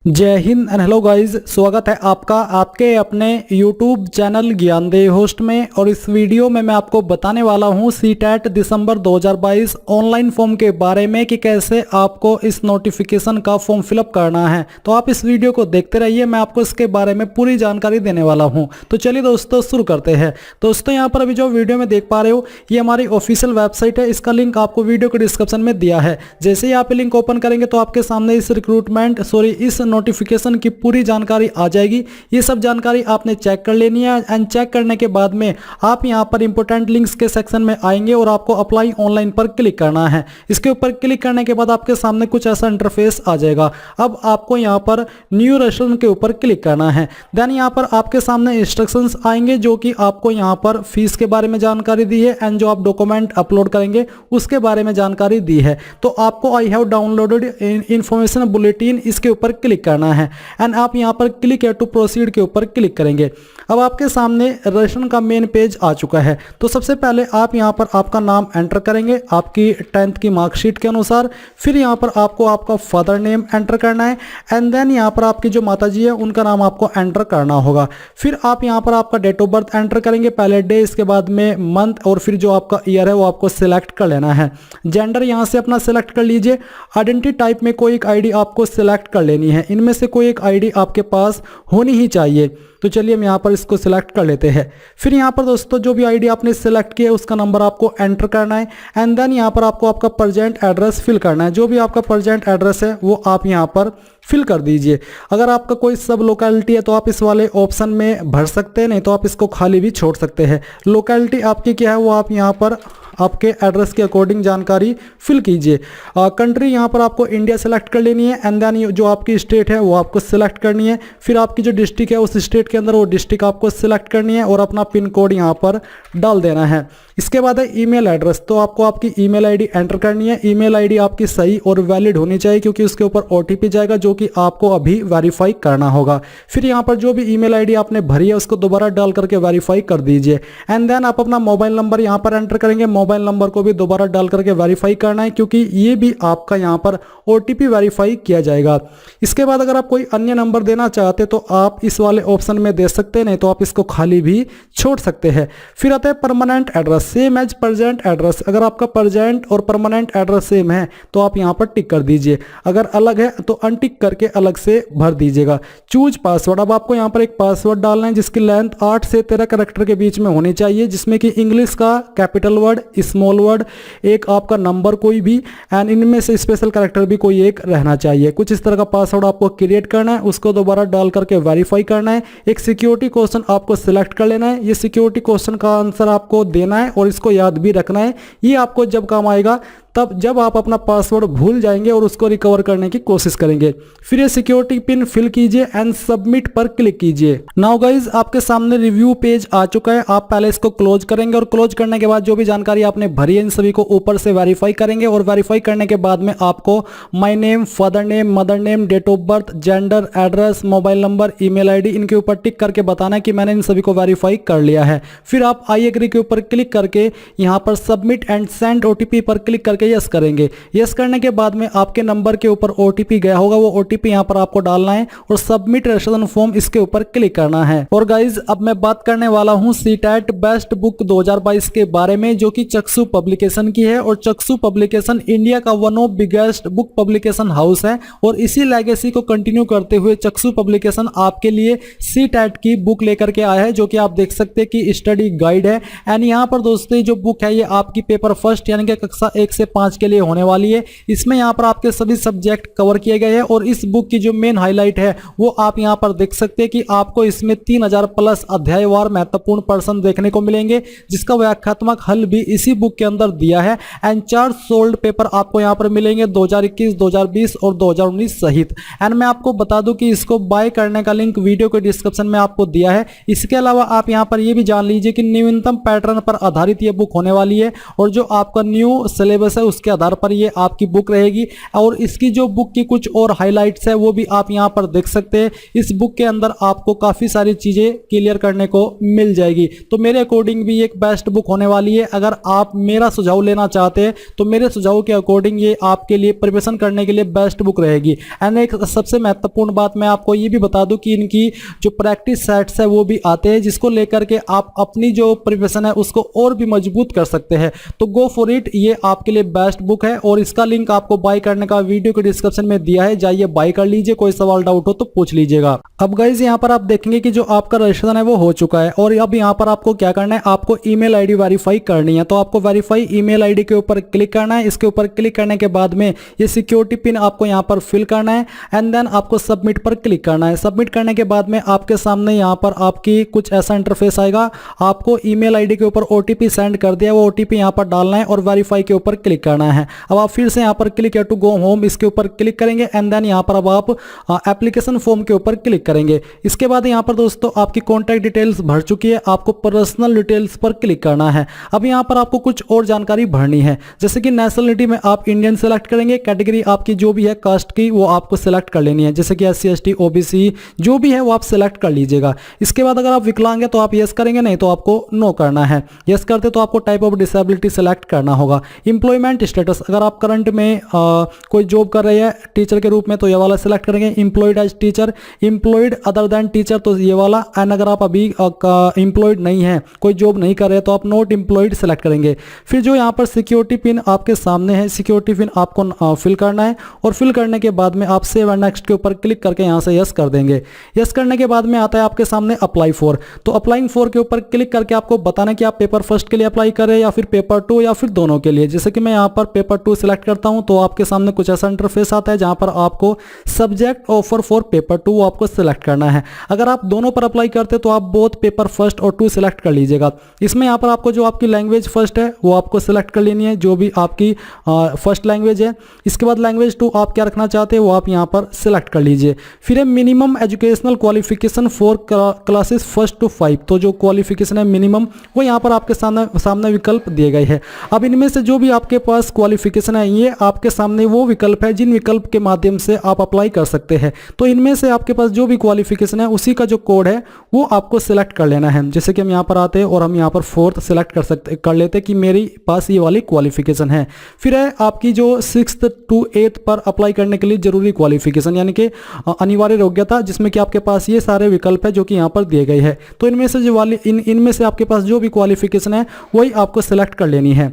जय Hind and hello guys, स्वागत है आपका आपके अपने YouTube चैनल ज्ञानदेव होस्ट में। और इस वीडियो में मैं आपको बताने वाला हूं सीटेट दिसंबर 2022 ऑनलाइन फॉर्म के बारे में कि कैसे आपको इस नोटिफिकेशन का फॉर्म फिलअप करना है। तो आप इस वीडियो को देखते रहिए, मैं आपको इसके बारे में पूरी जानकारी देने वाला हूं। तो चलिए दोस्तों शुरू करते हैं। दोस्तों यहाँ पर अभी जो वीडियो में देख पा रहे हो ये हमारी ऑफिशियल वेबसाइट है, इसका लिंक आपको वीडियो के डिस्क्रिप्शन में दिया है। जैसे ही आप लिंक ओपन करेंगे तो आपके सामने इस नोटिफिकेशन की पूरी जानकारी आ जाएगी। ये सब जानकारी आपने चेक कर लेनी है एंड चेक करने के बाद में आप यहां पर इंपोर्टेंट लिंक्स के सेक्शन में आएंगे और आपको अप्लाई ऑनलाइन पर क्लिक करना है। इसके ऊपर क्लिक करने के बाद आपके सामने कुछ ऐसा इंटरफेस आ जाएगा। अब आपको यहां पर न्यू रजिस्ट्रेशन के ऊपर क्लिक करना है। देन यहां पर आपके सामने इंस्ट्रक्शंस आएंगे जो कि आपको यहां पर फीस के बारे में जानकारी दी है एंड जो आप डॉक्यूमेंट अपलोड करेंगे उसके बारे में जानकारी दी है। तो आपको I have downloaded information bulletin इसके ऊपर क्लिक करना है एंड आप यहां पर क्लिक है टू प्रोसीड के ऊपर क्लिक करेंगे। अब आपके सामने रजिस्ट्रेशन का मेन पेज आ चुका है। तो सबसे पहले आप यहां पर आपका नाम एंटर करेंगे आपकी 10th की मार्कशीट के अनुसार। फिर यहां पर आपको आपका फादर नेम एंटर करना है एंड देन यहां पर आपकी जो माताजी है उनका नाम आपको एंटर करना होगा। फिर आप यहां पर आपका डेट ऑफ बर्थ एंटर करेंगे, पहले डे, इसके बाद में मंथ और फिर जो आपका ईयर है वो आपको सिलेक्ट कर लेना है। जेंडर यहां से अपना सिलेक्ट कर लीजिए। आइडेंटिटी टाइप में कोई एक आईडी आपको सिलेक्ट कर लेनी है, इनमें से कोई एक आईडी आपके पास होनी ही चाहिए। तो चलिए हम यहाँ पर इसको सिलेक्ट कर लेते हैं। फिर यहाँ पर दोस्तों जो भी आईडी आपने सिलेक्ट किया है उसका नंबर आपको एंटर करना है एंड देन यहाँ पर आपको आपका प्रेजेंट एड्रेस फिल करना है। जो भी आपका प्रेजेंट एड्रेस है वो आप यहाँ पर फिल कर दीजिए। अगर आपका कोई सब लोकेलिटी है तो आप इस वाले ऑप्शन में भर सकते हैं, नहीं तो आप इसको खाली भी छोड़ सकते हैं। लोकेलिटी आपकी क्या है वो आप यहाँ पर आपके एड्रेस के अकॉर्डिंग जानकारी फिल कीजिए। कंट्री यहाँ पर आपको इंडिया सेलेक्ट कर लेनी है एंड देन जो आपकी स्टेट है वो आपको सिलेक्ट करनी है। फिर आपकी जो डिस्ट्रिक्ट है उस स्टेट के अंदर वो डिस्ट्रिक्ट आपको सिलेक्ट करनी है और अपना पिन कोड यहाँ पर डाल देना है। इसके बाद है ईमेल एड्रेस। तो आपको आपकी ईमेल आईडी एंटर करनी है। ईमेल आईडी आपकी सही और वैलिड होनी चाहिए क्योंकि उसके ऊपर ओटीपी जाएगा जो कि आपको अभी वेरीफाई करना होगा। फिर यहाँ पर जो भी ईमेल आईडी आपने भरी है उसको दोबारा डाल करके वेरीफाई कर दीजिए एंड देन आप अपना मोबाइल नंबर यहाँ पर एंटर करेंगे। मोबाइल नंबर को भी दोबारा डाल करके वेरीफाई करना है क्योंकि ये भी आपका यहाँ पर ओटीपी वेरीफाई किया जाएगा। इसके बाद अगर आप कोई अन्य नंबर देना चाहते तो आप इस वाले ऑप्शन में दे सकते हैं, नहीं तो आप इसको खाली भी छोड़ सकते हैं। फिर आता है permanent address, same as present address. अगर आपका प्रेजेंट और परमानेंट एड्रेस सेम है तो आप यहाँ पर टिक कर दीजिए, अगर अलग है तो अनटिक करके अलग से भर दीजिएगा। चूज पासवर्ड, अब आपको यहाँ पर एक पासवर्ड डालना है जिसकी लेंथ 8 से 13 कैरेक्टर के बीच में होनी चाहिए, जिसमें कि इंग्लिश का कैपिटल वर्ड, स्मॉल वर्ड, एक आपका नंबर कोई भी एंड इनमें से स्पेशल कैरेक्टर भी कोई एक रहना चाहिए। कुछ इस तरह का पासवर्ड आपको क्रिएट करना है, उसको दोबारा डाल करके वेरीफाई करना है। एक सिक्योरिटी क्वेश्चन आपको सिलेक्ट कर लेना है। ये सिक्योरिटी क्वेश्चन का आंसर आपको देना है और इसको याद भी रखना है। ये आपको जब काम आएगा तब जब आप अपना पासवर्ड भूल जाएंगे और उसको रिकवर करने की कोशिश करेंगे। फिर ये सिक्योरिटी पिन फिल कीजिए एंड सबमिट पर क्लिक कीजिए। नाउ गाइज आपके सामने रिव्यू पेज आ चुका है। आप पहले इसको क्लोज करेंगे और क्लोज करने के बाद जो भी जानकारी आपने भरी है इन सभी को ऊपर से वेरीफाई करेंगे और वेरीफाई करने के बाद में आपको my name, father name, mother name, date of birth, gender, address, mobile number, email ID इनके ऊपर टिक करके बताना है कि मैंने इन सभी को वेरीफाई कर लिया है। फिर आप आई एग्री के ऊपर क्लिक करके यहाँ पर सबमिट एंड सेंड ओटीपी पर क्लिक करके यस करेंगे। यस करने के बाद में आपके नंबर के ऊपर ओटीपी गया होगा, वो ओटीपी यहाँ पर आपको डालना है और सबमिट रजिस्ट्रेशन फॉर्म इसके ऊपर क्लिक करना है। और गाइज अब मैं बात करने वाला हूँ सीटेट बेस्ट बुक 2022 के बारे में, जो कि चक्षु पब्लिकेशन की है। और चक्षु पब्लिकेशन इंडिया का one of biggest book publication house है और इसी लेगेसी को कंटिन्यू करते हुए चक्षु पब्लिकेशन आपके लिए सीटेट की बुक लेकर के आया है, जो कि आप देख सकते हैं कि स्टडी गाइड है। एंड यहाँ पर दोस्तों जो बुक है ये आपकी पेपर फर्स्ट यानी कि कक्षा 1 से 5 के लिए होने वाली है। इसमें यहाँ पर आपके सभी सब्जेक्ट कवर किए गए हैं और इस बुक की जो मेन हाईलाइट है वो आप यहाँ पर देख सकते हैं कि आपको इसमें 3000 प्लस अध्यायवार महत्वपूर्ण प्रश्न देखने को मिलेंगे, जिसका व्याख्यात्मक हल भी इसी बुक के अंदर दिया है। एंड 4 सोल्ड पेपर आपको यहाँ पर मिलेंगे 2021, 2020 और 2019 सहित। एंड मैं आपको बता दूं कि इसको बाय करने का लिंक वीडियो के डिस्क्रिप्शन में आपको दिया है। इसके अलावा आप यहाँ पर ये भी जान लीजिए कि न्यूनतम पैटर्न पर आधारित ये बुक होने वाली है और जो आपका न्यू सिलेबस है उसके आधार पर ये आपकी बुक रहेगी। और इसकी जो बुक की कुछ और हाईलाइट्स है वो भी आप यहाँ पर देख सकते हैं। इस बुक के अंदर आपको काफ़ी सारी चीज़ें क्लियर करने को मिल जाएगी। तो मेरे अकॉर्डिंग भी एक बेस्ट बुक होने वाली है। अगर आप मेरा सुझाव लेना चाहते हैं तो मेरे सुझाव के अकॉर्डिंग ये आपके लिए प्रिपरेशन करने के लिए बेस्ट बुक रहेगी। एंड एक सबसे महत्वपूर्ण बात मैं आपको ये भी बता दूं कि इनकी जो प्रैक्टिस सेट्स है वो भी आते हैं, जिसको लेकर के आप अपनी जो प्रिपरेशन है उसको और भी मजबूत कर सकते हैं। तो गो फॉर इट, ये आपके लिए बेस्ट बुक है और इसका लिंक आपको बाय करने का वीडियो के डिस्क्रिप्शन में दिया है, जाइए बाय कर लीजिए। कोई सवाल डाउट हो तो पूछ लीजिएगा। अब गाइस यहाँ पर आप देखेंगे कि जो आपका रजिस्ट्रेशन है वो हो चुका है और अब यहाँ पर आपको क्या करना है, आपको ईमेल आईडी वेरीफाई करनी है। तो आपको वेरीफाई ईमेल आईडी के ऊपर क्लिक करना है। इसके ऊपर क्लिक करने के बाद में ये सिक्योरिटी पिन आपको यहाँ पर फिल करना है एंड देन आपको सबमिट पर क्लिक करना है। सबमिट करने के बाद में आपके सामने यहाँ पर आपकी कुछ ऐसा इंटरफेस आएगा। आपको ईमेल आईडी के ऊपर ओटीपी सेंड कर दिया, वो ओटीपी यहाँ पर डालना है और वेरीफाई के ऊपर क्लिक करना है। अब आप फिर से यहाँ पर क्लिक टू गो होम इसके ऊपर क्लिक करेंगे एंड देन यहाँ पर अब आप एप्लीकेशन फॉर्म के ऊपर क्लिक करेंगे। इसके बाद यहाँ पर दोस्तों आपकी कॉन्टैक्ट डिटेल्स भर चुकी है, आपको पर्सनल डिटेल्स पर क्लिक करना है। अब यहाँ पर आपको कुछ और जानकारी भरनी है, जैसे कि नेशनलिटी में आप इंडियन सेलेक्ट करेंगे, कैटेगरी आपकी जो भी है कास्ट की वो आपको सेलेक्ट कर लेनी है, जैसे कि SC ST OBC जो भी है वो आप सेलेक्ट कर लीजिएगा। इसके बाद अगर आप विकलांग है तो आप यस करेंगे, नहीं तो आपको नो करना है। यस करते तो आपको टाइप ऑफ डिसेबिलिटी सेलेक्ट करना होगा। एम्प्लॉयमेंट स्टेटस, अगर आप करंट में कोई जॉब कर रहे हैं टीचर के रूप में तो ये वाला सेलेक्ट करेंगे। Employed as teacher, employed other than teacher तो ये वाला, एंड अगर आप अभी एम्प्लॉयड नहीं है, कोई जॉब नहीं कर रहे तो आप नॉट एम्प्लॉयड सेलेक्ट करेंगे। फिर जो यहाँ पर सिक्योरिटी पिन आपके सामने है, सिक्योरिटी पिन आपको फिल करना है और फिल करने के बाद में आप सेव एंड नेक्स्ट के ऊपर क्लिक करके यहाँ से यस कर देंगे। यस करने के बाद में आता है आपके सामने अप्लाई फॉर। तो अप्लाइंग फॉर के ऊपर क्लिक करके आपको बताना कि आप पेपर फर्स्ट के लिए अप्लाई करें या फिर पेपर 2 या फिर दोनों के लिए। जैसे कि मैं यहाँ पर पेपर 2 सिलेक्ट करता हूँ तो आपके सामने कुछ ऐसा इंटरफेस आता है जहाँ पर आपको सब्जेक्ट ऑफर फॉर पेपर 2 वो आपको सिलेक्ट करना है। अगर आप दोनों पर अप्लाई करते तो आप बोथ पेपर फर्स्ट और 2 सिलेक्ट कर लीजिएगा। इसमें यहाँ पर आपको जो आपकी लैंग्वेज फर्स्ट है वो आपको सिलेक्ट कर लेनी है, जो भी आपकी फर्स्ट लैंग्वेज है। इसके बाद लैंग्वेज 2 आप क्या रखना चाहते हैं वो आप यहाँ पर सिलेक्ट कर लीजिए। फिर है minimum educational qualification for classes 1 to 5, तो जो क्वालिफिकेशन है मिनिमम वो यहाँ पर आपके सामने विकल्प दिए गए हैं। अब इनमें से जो भी आपके पास क्वालिफिकेशन है ये आपके सामने वो विकल्प है जिन विकल्प के माध्यम से आप अप्लाई कर सकते हैं। तो इनमें से आपके पास जो भी क्वालिफिकेशन है उसी का जो कोड है वो आपको सिलेक्ट कर लेना है। जैसे कि हम यहाँ पर आते हैं और हम यहाँ पर 4th सिलेक्ट कर लेते कि मेरी पास ये वाली क्वालिफिकेशन है। फिर है आपकी जो 6th to 8th पर अप्लाई करने के लिए जरूरी क्वालिफिकेशन यानी कि अनिवार्य योग्यता, जिसमें कि आपके पास ये सारे विकल्प है जो कि यहाँ पर दिए गए हैं। तो इनमें से जो वाली इनमें से आपके पास जो भी क्वालिफिकेशन है वही आपको सिलेक्ट कर लेनी है।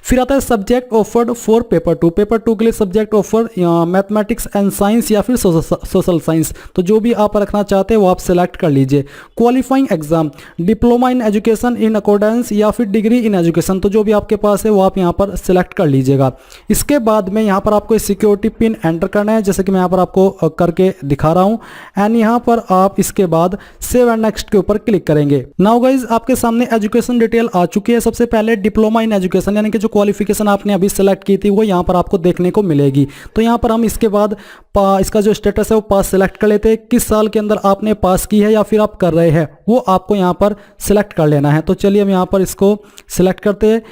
फिर आता है subject offered for paper 2। Paper 2 के लिए subject offer mathematics and science या फिर सोशल साइंस, तो जो भी आप रखना चाहते हैं वो आप सिलेक्ट कर लीजिए। Qualifying exam, diploma in education in accordance या फिर डिग्री इन एजुकेशन, तो जो भी आपके पास है वो आप यहाँ पर सिलेक्ट कर लीजिएगा। इसके बाद में यहाँ पर आपको सिक्योरिटी पिन एंटर करना है, जैसे कि मैं यहाँ पर आपको करके दिखा रहा हूँ। एंड यहाँ पर आप इसके बाद सेव एंड नेक्स्ट के ऊपर क्लिक करेंगे। नाउ गाइज आपके सामने एजुकेशन डिटेल आ चुकी है। सबसे पहले डिप्लोमा इन एजुकेशन यानी कि जो क्वालिफिकेशन आपने अभी सेलेक्ट की थी वो यहाँ पर आपको देखने को मिलेगी। तो यहाँ पर हम इसके बाद इसका जो स्टेटस है वो पास सेलेक्ट कर लेते हैं। किस साल के अंदर आपने पास की है या फिर आप कर रहे हैं वो आपको यहाँ पर सिलेक्ट कर लेना है। तो चलिए हम यहाँ पर इसको सिलेक्ट करते हैं।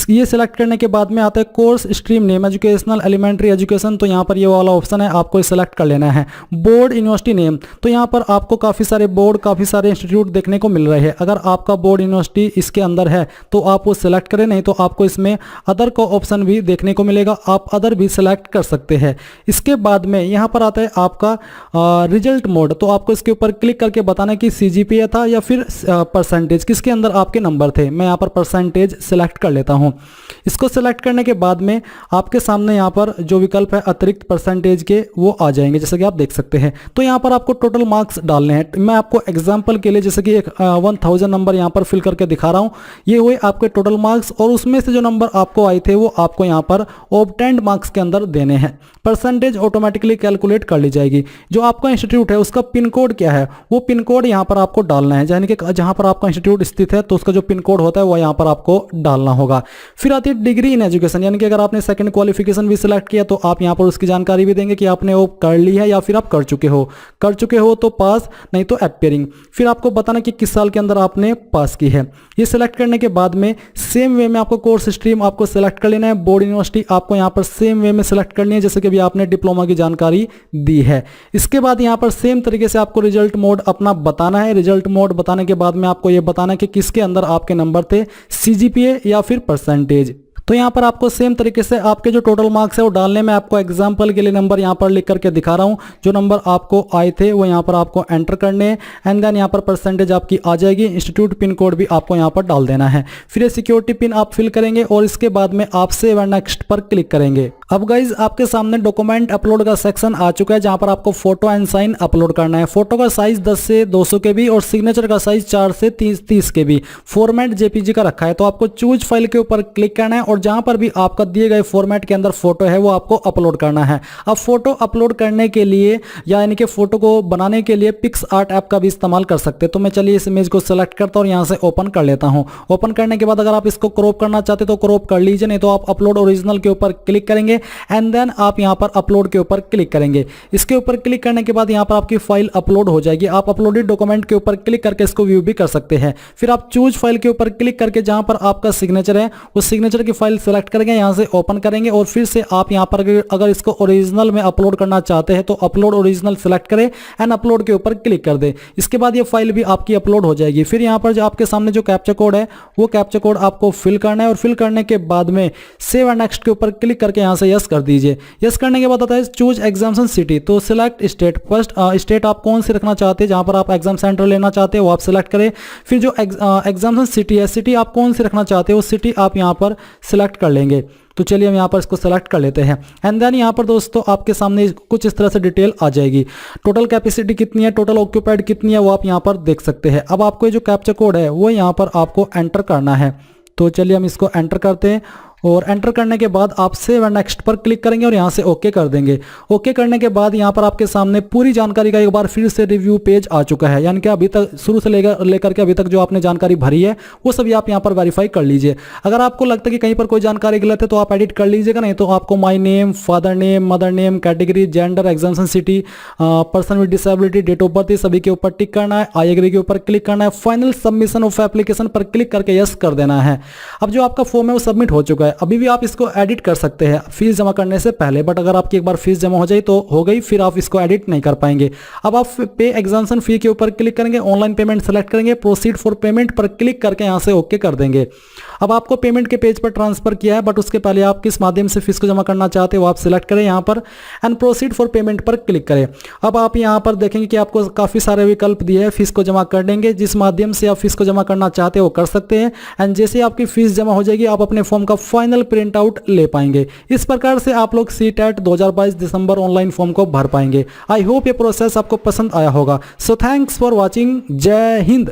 ये सिलेक्ट करने के बाद में आता है course stream name, educational elementary education, तो यहाँ पर ये वाला ऑप्शन है आपको सिलेक्ट कर लेना है। बोर्ड यूनिवर्सिटी नेम, तो यहाँ पर आपको काफ़ी सारे बोर्ड काफ़ी सारे इंस्टीट्यूट देखने को मिल रहे हैं। अगर आपका बोर्ड यूनिवर्सिटी इसके अंदर है तो आप वो सिलेक्ट करें, नहीं तो आपको इसमें अदर का ऑप्शन भी देखने को मिलेगा, आप अदर भी सिलेक्ट कर सकते हैं। इसके बाद में यहाँ पर आता है आपका रिजल्ट मोड, तो आपको इसके ऊपर क्लिक करके बताना कि CGPA था या फिर परसेंटेज, किसके अंदर आपके नंबर थे। मैं यहाँ पर परसेंटेज सिलेक्ट कर लेता हूँ। इसको सिलेक्ट करने के बाद में आपके सामने यहाँ पर जो विकल्प है अतिरिक्त परसेंटेज के वो आ जाएंगे, जैसे कि आप देख सकते हैं। तो यहाँ पर आपको टोटल मार्क्स डालने हैं। मैं आपको एग्जांपल के लिए जैसे कि एक 1000 नंबर यहाँ पर फिल करके दिखा रहा हूँ। ये हुए आपके टोटल मार्क्स और उसमें से जो नंबर आपको आए थे वो आपको यहाँ पर ऑब्टेन्ड मार्क्स के अंदर देने हैं। परसेंटेज ऑटोमेटिकली कैलकुलेट कर ली जाएगी। जो आपका इंस्टीट्यूट है उसका पिन कोड क्या है वो पिन कोड यहाँ पर आपको डालना है, यानी कि जहाँ पर आपका इंस्टीट्यूट स्थित है तो उसका जो पिन कोड होता है वो यहाँ पर आपको डालना होगा। फिर आती है डिग्री इन एजुकेशन, यानी कि अगर आपने सेकंड क्वालिफिकेशन भी सिलेक्ट किया तो आप यहाँ पर उसकी जानकारी भी देंगे कि आपने वो कर ली है या फिर आप कर चुके हो तो पास, नहीं तो अपीयरिंग। फिर आपको बताना कि किस साल के अंदर आपने पास की है। ये सिलेक्ट करने के बाद में सेम वे में आपको कोर्स स्ट्रीम आपको सिलेक्ट कर लेना है। बोर्ड यूनिवर्सिटी आपको यहाँ पर सेम वे में सिलेक्ट करनी है जैसे कि अभी आपने डिप्लोमा की जानकारी दी है। इसके बाद यहाँ पर सेम तरीके से आपको रिजल्ट मोड अपना बताना है। रिजल्ट मोड बताने के बाद में आपको ये बताना है कि किसके अंदर आपके नंबर थे, CGPA या फिर परसेंटेज। तो यहाँ पर आपको सेम तरीके से आपके जो टोटल मार्क्स है वो डालने में, आपको एग्जांपल के लिए नंबर यहाँ पर लिख करके दिखा रहा हूँ। जो नंबर आपको आए थे वो यहाँ पर आपको एंटर करने हैं एंड देन यहाँ पर परसेंटेज आपकी आ जाएगी। इंस्टीट्यूट पिन कोड भी आपको यहाँ पर डाल देना है। फिर सिक्योरिटी पिन आप फिल करेंगे और इसके बाद में आप सेव एंड नेक्स्ट पर क्लिक करेंगे। अब गाइज आपके सामने डॉक्यूमेंट अपलोड का सेक्शन आ चुका है जहां पर आपको फोटो एंड साइन अपलोड करना है। फोटो का साइज 10 से 200 KB और सिग्नेचर का साइज 4 से 30 KB। फॉर्मेट JPG का रखा है तो आपको चूज फाइल के ऊपर क्लिक करना है और जहां पर भी आपका दिए गए फॉर्मेट के अंदर फोटो है वो आपको अपलोड करना है। अब फोटो अपलोड करने के लिए यानी कि फोटो को बनाने के लिए पिक्सआर्ट ऐप का भी इस्तेमाल कर सकते हैं। तो मैं चलिए इस इमेज को सिलेक्ट करता हूँ और यहाँ से ओपन कर लेता हूँ। ओपन करने के बाद अगर आप इसको क्रॉप करना चाहते तो क्रॉप कर लीजिए, नहीं तो आप अपलोड ओरिजिनल के ऊपर क्लिक करेंगे एंड देन आप यहां पर अपलोड के ऊपर क्लिक करेंगे। इसके ऊपर क्लिक करने के बाद यहां पर आपकी फाइल अपलोड हो जाएगी। आप अपलोडेड डॉक्यूमेंट के ऊपर क्लिक करके इसको व्यू भी कर सकते हैं। फिर आप चूज फाइल के ऊपर क्लिक करके जहां पर आपका सिग्नेचर है उस सिग्नेचर की फाइल सेलेक्ट करेंगे, यहां से ओपन करेंगे और फिर से आप यहां पर अगर इसको ओरिजिनल में अपलोड करना चाहते हैं तो अपलोड ओरिजिनल सेलेक्ट करें एंड अपलोड के ऊपर क्लिक कर दें। इसके बाद ये फाइल भी आपकी अपलोड हो जाएगी। फिर यहां पर जो आपके सामने जो कैप्चा कोड है वो कैप्चा कोड आपको फिल करना है और फिल करने के बाद में सेव एंड नेक्स्ट के ऊपर क्लिक करके यहां से यस कर दीजिए। यस करने के बाद आता है चूज एग्जामिनेशन सिटी, तो सिलेक्ट स्टेट। फर्स्ट स्टेट आप कौन सी रखना चाहते हैं, जहां पर आप एग्जाम सेंटर लेना चाहते हैं वो आप सिलेक्ट करें। फिर जो एग्जामिनेशन सिटी है, सिटी आप कौन सी रखना चाहते हो वो सिटी आप यहां पर सिलेक्ट कर लेंगे। तो चलिए हम यहाँ पर इसको सेलेक्ट कर लेते हैं एंड देन यहाँ पर दोस्तों आपके सामने कुछ इस तरह से डिटेल आ जाएगी। टोटल कैपेसिटी कितनी है, टोटल ऑक्यूपाइड कितनी है वो आप यहाँ पर देख सकते हैं। अब आपको ये जो कैप्चा कोड है वो यहाँ पर आपको एंटर करना है। तो चलिए हम इसको एंटर करते हैं और एंटर करने के बाद आप सेव एंड नेक्स्ट पर क्लिक करेंगे और यहाँ से ओके कर देंगे। ओके करने के बाद यहाँ पर आपके सामने पूरी जानकारी का एक बार फिर से रिव्यू पेज आ चुका है, यानी कि अभी तक शुरू से लेकर के अभी तक जो आपने जानकारी भरी है वो सभी आप यहाँ पर वेरीफाई कर लीजिए। अगर आपको लगता है कि कहीं पर कोई जानकारी गलत है तो आप एडिट कर लीजिएगा, नहीं तो आपको my name, father name, mother name, category, gender, examination city, person with disability, date of birth, सभी के ऊपर टिक करना है। आई एग्री के ऊपर क्लिक करना है। फाइनल सबमिशन ऑफ एप्लीकेशन पर क्लिक करके यस कर देना है। अब जो आपका फॉर्म है वो सबमिट हो चुका है। अभी भी आप इसको एडिट कर सकते हैं फीस जमा करने से पहले, बट अगर आपकी एक बार फीस जमा हो जाए तो हो गई, फिर आप इसको एडिट नहीं कर पाएंगे। अब आप पे एग्जामिनेशन फी के ऊपर क्लिक करेंगे, ऑनलाइन पेमेंट सेलेक्ट करेंगे, प्रोसीड फॉर पेमेंट पर क्लिक करके यहां से ओके कर देंगे। अब आपको पेमेंट के पेज पर ट्रांसफर किया है, बट उसके पहले आप किस माध्यम से फीस को जमा करना चाहते हो वो आप सिलेक्ट करें यहाँ पर एंड प्रोसीड फॉर पेमेंट पर क्लिक करें। अब आप यहाँ पर देखेंगे कि आपको काफी सारे विकल्प दिए हैं फीस को जमा कर देंगे। जिस माध्यम से आप फीस को जमा करना चाहते हो वो कर सकते हैं एंड जैसे ही आपकी फीस जमा हो जाएगी आप अपने फॉर्म का फाइनल प्रिंट आउट ले पाएंगे। इस प्रकार से आप लोग CTET 2022 दिसंबर ऑनलाइन फॉर्म को भर पाएंगे। आई होप ये प्रोसेस आपको पसंद आया होगा। So thanks for watching. जय हिंद।